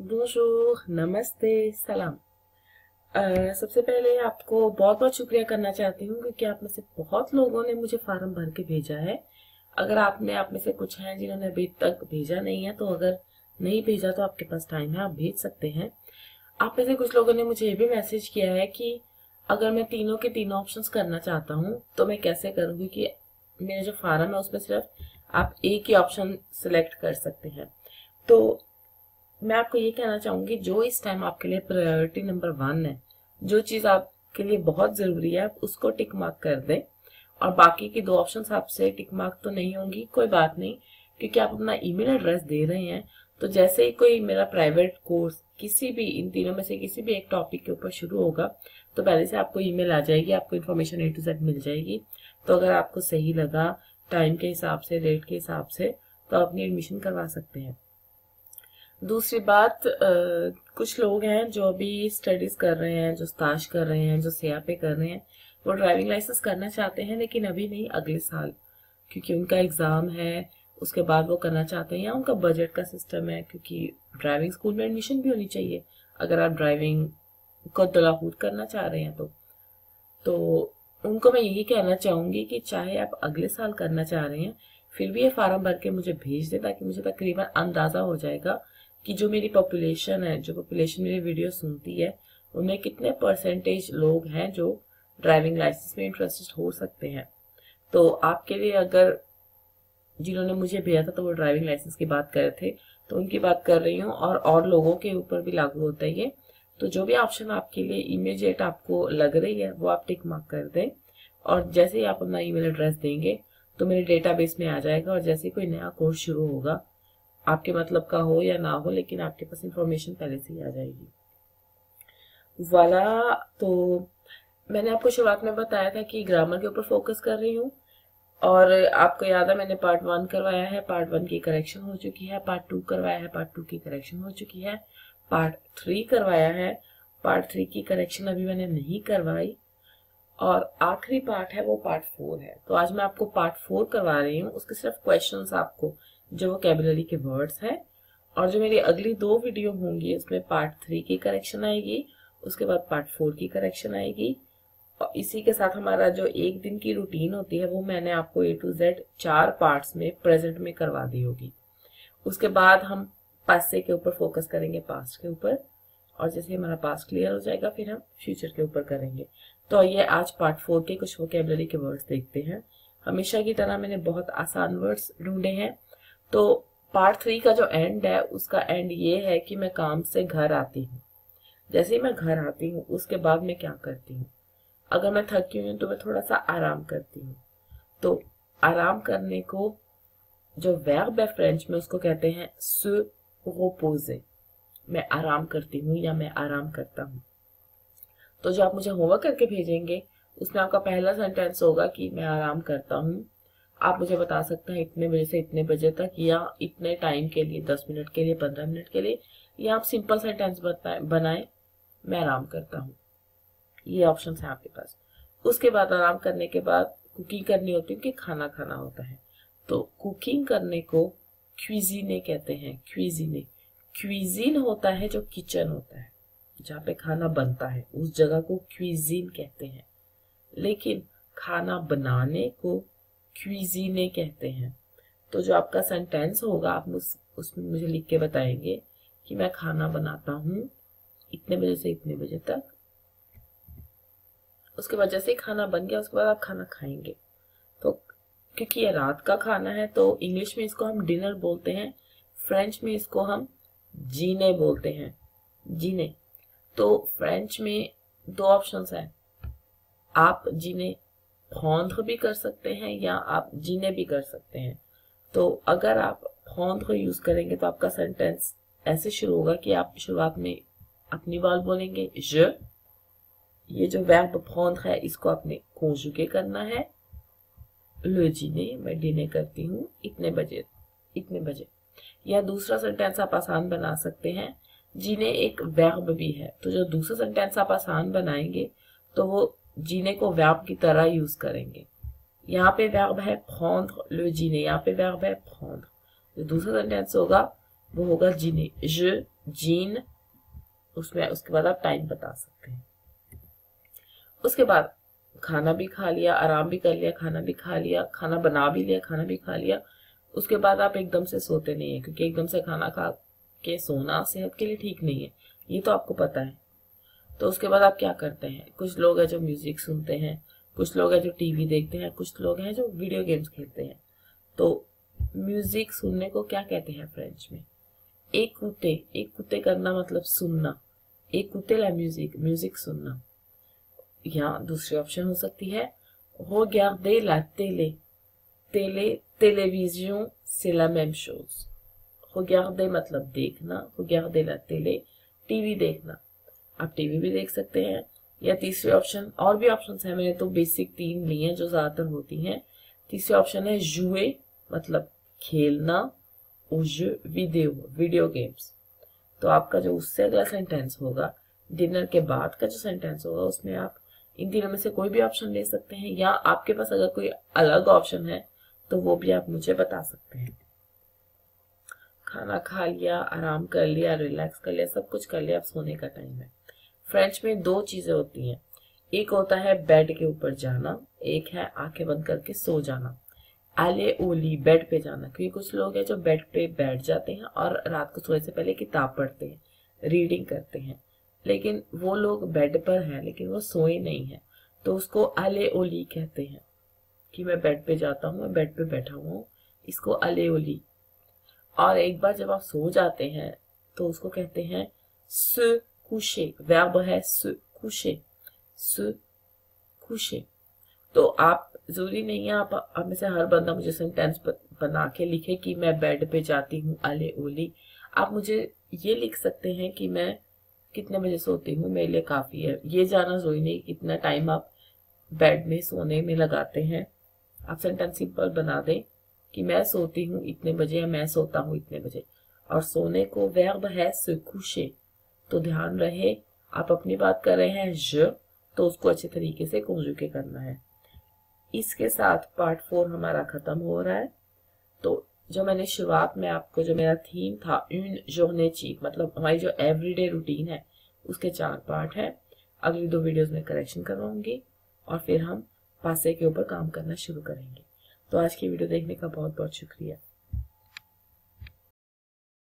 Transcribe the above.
बोंjour, नमस्ते, सलाम। सबसे पहले आपको बहुत बहुत शुक्रिया करना चाहती हूँ क्योंकि आप में से बहुत लोगों ने मुझे फार्म भर के भेजा है। अगर आपने आप में से कुछ हैं जिन्होंने अभी तक भेजा नहीं है, तो अगर नहीं भेजा तो आपके पास टाइम है, आप भेज सकते हैं। आप में से कुछ लोगों ने मुझे ये भी मैसेज किया है कि अगर मैं तीनों के तीनों ऑप्शंस करना चाहता हूँ तो मैं कैसे करूँगी, कि मेरा जो फार्म है उसमें सिर्फ आप एक ही ऑप्शन सिलेक्ट कर सकते हैं। तो मैं आपको ये कहना चाहूंगी, जो इस टाइम आपके लिए प्रायोरिटी नंबर 1 है, जो चीज आपके लिए बहुत जरूरी है, आप उसको टिक मार्क कर दें। और बाकी की दो ऑप्शंस आपसे टिक मार्क तो नहीं होंगी, कोई बात नहीं, क्योंकि आप अपना ईमेल एड्रेस दे रहे हैं। तो जैसे ही कोई मेरा प्राइवेट कोर्स किसी भी इन तीनों में से किसी भी एक टॉपिक के ऊपर शुरू होगा, तो पहले से आपको ईमेल आ जाएगी, आपको इन्फॉर्मेशन A to Z मिल जाएगी। तो अगर आपको सही लगा टाइम के हिसाब से, रेट के हिसाब से, तो आप अपनी एडमिशन करवा सकते हैं। दूसरी बात, कुछ लोग हैं जो अभी स्टडीज कर रहे हैं, जो स्ताश कर रहे हैं, जो सीआपे कर रहे हैं, वो ड्राइविंग लाइसेंस करना चाहते हैं लेकिन अभी नहीं, अगले साल, क्योंकि उनका एग्जाम है, उसके बाद वो करना चाहते हैं, या उनका बजट का सिस्टम है, क्योंकि ड्राइविंग स्कूल में एडमिशन भी होनी चाहिए अगर आप ड्राइविंग को तलाहूद करना चाह रहे हैं। तो उनको मैं यही कहना चाहूंगी कि चाहे आप अगले साल करना चाह रहे हैं, फिर भी ये फार्म भर के मुझे भेज दें, ताकि मुझे तकरीबन अंदाजा हो जाएगा कि जो मेरी पॉपुलेशन है, जो पॉपुलेशन मेरी वीडियो सुनती है, उनमें कितने परसेंटेज लोग हैं जो ड्राइविंग लाइसेंस में इंटरेस्टेड हो सकते हैं। तो आपके लिए, अगर जिन्होंने मुझे भेजा था तो वो ड्राइविंग लाइसेंस की बात कर रहे थे, तो उनकी बात कर रही हूँ, और लोगों के ऊपर भी लागू होता है ये। तो जो भी ऑप्शन आपके लिए इमीडिएट आपको लग रही है वो आप टिक मार्क कर दें, और जैसे ही आप अपना ईमेल एड्रेस देंगे तो मेरे डेटाबेस में आ जाएगा, और जैसे ही कोई नया कोर्स शुरू होगा, आपके मतलब का हो या ना हो, लेकिन आपके पास इंफॉर्मेशन पहले से ही आ जाएगी। वाला, तो मैंने आपको शुरुआत में बताया था कि ग्रामर के ऊपर फोकस कर रही हूँ, और आपको याद है मैंने पार्ट 1 करवाया है, पार्ट 1 की करेक्शन हो चुकी है, पार्ट 2 करवाया है, पार्ट 2 की करेक्शन हो चुकी है, पार्ट 3 करवाया है, पार्ट 3 की करेक्शन अभी मैंने नहीं करवाई, और आखिरी पार्ट है वो पार्ट 4 है। तो आज मैं आपको पार्ट 4 करवा रही हूँ, उसके सिर्फ क्वेश्चंस आपको, जो वोकैबुलरी के वर्ड्स हैं, और जो मेरी अगली 2 वीडियो होंगी उसमें पार्ट 3 की करेक्शन आएगी, उसके बाद पार्ट 4 की करेक्शन आएगी, और इसी के साथ हमारा जो एक दिन की रूटीन होती है वो मैंने आपको A to Z 4 पार्ट्स में प्रेजेंट में करवा दी होगी। उसके बाद हम पास्ट के ऊपर फोकस करेंगे, पास्ट के ऊपर, और जैसे हमारा पास्ट क्लियर हो जाएगा फिर हम फ्यूचर के ऊपर करेंगे। तो ये आज पार्ट 4 के कुछ वोकैबुलरी के वर्ड्स देखते हैं। हमेशा की तरह मैंने बहुत आसान वर्ड्स ढूंढे हैं। तो पार्ट 3 का जो एंड है, उसका एंड ये है कि मैं काम से घर आती हूँ। जैसे ही मैं घर आती हूँ उसके बाद मैं क्या करती हूँ। अगर मैं थकी हुई हूँ तो मैं थोड़ा सा आराम करती हूँ। तो आराम करने को जो वर्ब है फ्रेंच में, उसको कहते हैं se reposer। मैं आराम करती हूँ या मैं आराम करता हूँ। तो जो आप मुझे होमवर्क करके भेजेंगे उसमें आपका पहला सेंटेंस होगा कि मैं आराम करता हूँ। आप मुझे बता सकते हैं इतने बजे से इतने बजे तक, या इतने टाइम के लिए, 10 मिनट के लिए, 15 मिनट के लिए, या आप सिंपल सेंटेंस बनाएं, मैं आराम करता हूँ। ये ऑप्शन है आपके पास। उसके बाद आराम करने के बाद कुकिंग करनी होती है, क्योंकि खाना खाना होता है। तो कुकिंग करने को क्विजीने कहते हैं। क्विजीने, क्विजीन होता है जो किचन होता है, जहाँ पे खाना बनता है, उस जगह को क्विजीन कहते हैं। लेकिन खाना बनाने को क्विजीने कहते हैं। तो जो आपका सेंटेंस होगा, आप उसमें मुझे लिख के बताएंगे कि मैं खाना बनाता हूँ इतने बजे से इतने बजे तक। उसके बाद जैसे ही खाना बन गया उसके बाद आप खाना खाएंगे। तो क्योंकि ये रात का खाना है तो इंग्लिश में इसको हम डिनर बोलते हैं, फ्रेंच में इसको हम जीने बोलते हैं, जीने। तो फ्रेंच में 2 ऑप्शंस हैं, आप जीने prendre भी कर सकते हैं या आप जीने भी कर सकते हैं। तो अगर आप prendre यूज करेंगे तो आपका सेंटेंस ऐसे शुरू होगा कि आप शुरुआत में अपनी बात बोलेंगे je, ये जो वर्ब prendre है इसको आपने conjuguer करना है, le dîner, मैं डिनर करती हूँ इतने बजे इतने बजे। या दूसरा सेंटेंस आप आसान बना सकते हैं, जीने एक वर्ब भी है, तो जो दूसरा सेंटेंस आप आसान बनाएंगे तो वो जीने को वर्ब की तरह यूज करेंगे। यहाँ पे वर्ब है prendre le dîner, यहाँ पे वर्ब है prendre। जो दूसरा सेंटेंस होगा वो होगा जीने, je जीन, उसमें उसके बाद आप टाइम बता सकते हैं। उसके बाद खाना भी खा लिया, आराम भी कर लिया, खाना भी खा लिया, खाना बना भी लिया, खाना भी खा लिया, उसके बाद आप एकदम से सोते नहीं है, क्योंकि एकदम से खाना खा के सोना सेहत के लिए ठीक नहीं है, ये तो आपको पता है। तो उसके बाद आप क्या करते हैं, कुछ लोग हैं जो म्यूजिक सुनते हैं, कुछ लोग हैं जो टीवी देखते हैं, कुछ लोग हैं जो वीडियो गेम्स खेलते हैं। तो म्यूजिक सुनने को क्या कहते हैं फ्रेंच में? एक करना मतलब सुनना, écouter la musique, म्यूजिक सुनना। या दूसरी ऑप्शन हो सकती है regarder la télé, télévision c'est la même chose। regarder मतलब देखना, regarder la télé टीवी देखना, आप टीवी भी देख सकते हैं। या तीसरी ऑप्शन, और भी ऑप्शंस हैं, मैंने तो बेसिक 3 ली हैं जो ज्यादातर होती हैं। तीसरी ऑप्शन है jouer मतलब खेलना, और वीडियो गेम्स। तो आपका जो उससे अगला सेंटेंस होगा, डिनर के बाद का जो सेंटेंस होगा, उसमें आप इन तीनों में से कोई भी ऑप्शन ले सकते हैं, या आपके पास अगर कोई अलग ऑप्शन है तो वो भी आप मुझे बता सकते हैं। खाना खा लिया, आराम कर लिया, रिलैक्स कर लिया, सब कुछ कर लिया, अब सोने का टाइम है। फ्रेंच में 2 चीजें होती हैं, एक होता है बेड के ऊपर जाना, एक है आंखें बंद करके सो जाना। आले ओली, बेड पे जाना, क्योंकि कुछ लोग हैं जो बेड पे बैठ जाते हैं और रात को सोने से पहले किताब पढ़ते हैं, रीडिंग करते हैं, लेकिन वो लोग बेड पर हैं लेकिन वो सोए नहीं है, तो उसको आले ओली कहते हैं कि मैं बेड पे जाता हूँ, मैं बेड पे बैठा हुआ हूँ, इसको आले ओली। और एक बार जब आप सो जाते हैं तो उसको कहते हैं se coucher, वर्ब है se coucher, se coucher। तो आप जरूरी नहीं है आप में से हर बंदा मुझे सेंटेंस बना के लिखे कि मैं बेड पे जाती हूँ आले ओली। आप मुझे ये लिख सकते हैं कि मैं कितने बजे सोती हूँ, मेरे लिए काफी है। ये जाना जरूरी नहीं कितना टाइम आप बेड में सोने में लगाते हैं। आप सेंटेंस सिंपल बना दें कि मैं सोती हूँ इतने बजे या मैं सोता हूँ इतने बजे, और सोने को वर्ब है se coucher। तो ध्यान रहे आप अपनी बात कर रहे हैं je, तो उसको अच्छे तरीके से conjugate करना है। इसके साथ पार्ट 4 हमारा खत्म हो रहा है। तो जो मैंने शुरुआत में आपको, जो मेरा थीम था une journée type, मतलब हमारी जो एवरीडे रूटीन है, उसके 4 पार्ट है। अगली 2 वीडियोस में करेक्शन करवाऊंगी और फिर हम पासे के ऊपर काम करना शुरू करेंगे। तो आज की वीडियो देखने का बहुत बहुत शुक्रिया।